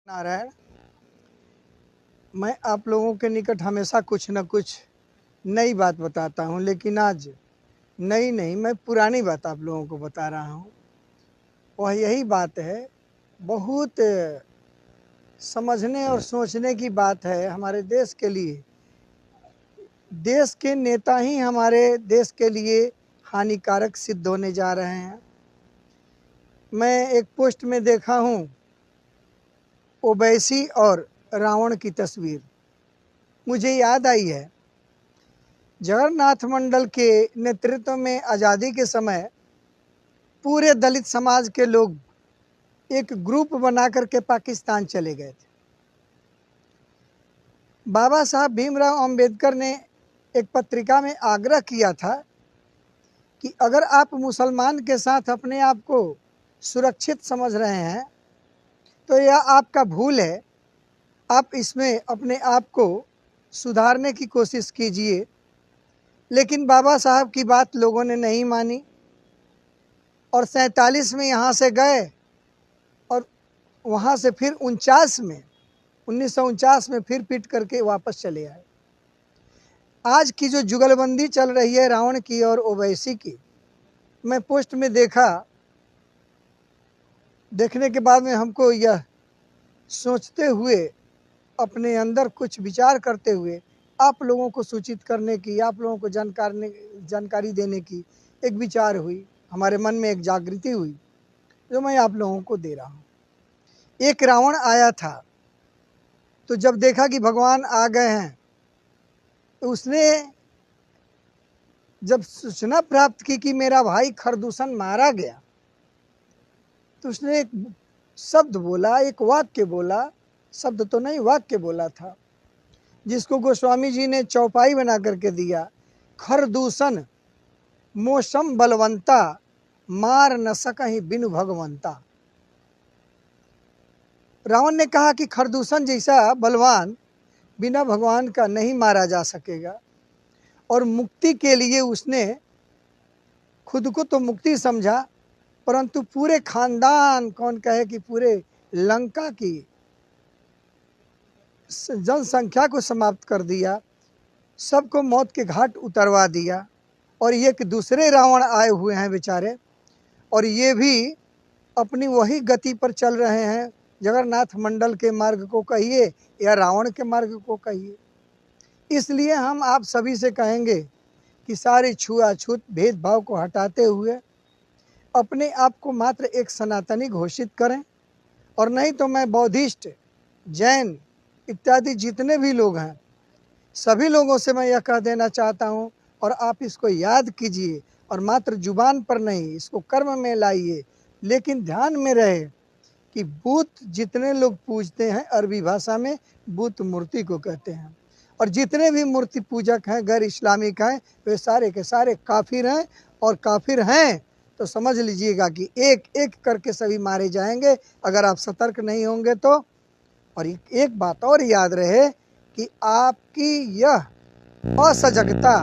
नारायण। मैं आप लोगों के निकट हमेशा कुछ न कुछ नई बात बताता हूँ, लेकिन आज नई नहीं, मैं पुरानी बात आप लोगों को बता रहा हूँ। वह यही बात है, बहुत समझने और सोचने की बात है हमारे देश के लिए। देश के नेता ही हमारे देश के लिए हानिकारक सिद्ध होने जा रहे हैं। मैं एक पोस्ट में देखा हूँ ओवैसी और रावण की तस्वीर, मुझे याद आई है। जगन्नाथ मंडल के नेतृत्व में आज़ादी के समय पूरे दलित समाज के लोग एक ग्रुप बना करके पाकिस्तान चले गए थे। बाबा साहब भीमराव अंबेडकर ने एक पत्रिका में आग्रह किया था कि अगर आप मुसलमान के साथ अपने आप को सुरक्षित समझ रहे हैं तो यह आपका भूल है, आप इसमें अपने आप को सुधारने की कोशिश कीजिए। लेकिन बाबा साहब की बात लोगों ने नहीं मानी और 47 में यहाँ से गए और वहाँ से फिर 1949 में फिर पिट करके वापस चले आए। आज की जो जुगलबंदी चल रही है रावण की और ओवैसी की, मैं पोस्ट में देखने के बाद में हमको यह सोचते हुए, अपने अंदर कुछ विचार करते हुए आप लोगों को सूचित करने की, आप लोगों को जानकारी देने की एक विचार हुई, हमारे मन में एक जागृति हुई, जो मैं आप लोगों को दे रहा हूँ। एक रावण आया था, तो जब देखा कि भगवान आ गए हैं तो उसने जब सूचना प्राप्त की कि मेरा भाई खरदूषण मारा गया, तो उसने एक शब्द बोला, एक वाक्य बोला, शब्द तो नहीं वाक्य बोला था, जिसको गोस्वामी जी ने चौपाई बना करके दिया। खरदूषण मौसम बलवंता, मार न सकहि बिनु भगवंता। रावण ने कहा कि खरदूषण जैसा बलवान बिना भगवान का नहीं मारा जा सकेगा, और मुक्ति के लिए उसने खुद को तो मुक्ति समझा, परंतु पूरे खानदान, कौन कहे कि पूरे लंका की जनसंख्या को समाप्त कर दिया, सबको मौत के घाट उतरवा दिया। और ये कि दूसरे रावण आए हुए हैं बेचारे, और ये भी अपनी वही गति पर चल रहे हैं, जगन्नाथ मंडल के मार्ग को कहिए या रावण के मार्ग को कहिए। इसलिए हम आप सभी से कहेंगे कि सारी छुआछूत भेदभाव को हटाते हुए अपने आप को मात्र एक सनातनी घोषित करें, और नहीं तो मैं बौद्धिस्ट, जैन इत्यादि जितने भी लोग हैं, सभी लोगों से मैं यह कह देना चाहता हूँ, और आप इसको याद कीजिए, और मात्र जुबान पर नहीं, इसको कर्म में लाइए। लेकिन ध्यान में रहे कि बुत जितने लोग पूजते हैं, अरबी भाषा में बुत मूर्ति को कहते हैं, और जितने भी मूर्ति पूजक हैं, गैर इस्लामिक हैं, वे सारे के सारे काफिर हैं। और काफिर हैं तो समझ लीजिएगा कि एक एक करके सभी मारे जाएंगे अगर आप सतर्क नहीं होंगे तो। और एक बात और याद रहे कि आपकी यह असजगता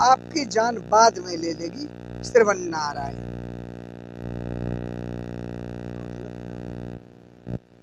आपकी जान बाद में ले लेगी। श्रीमन नारायण।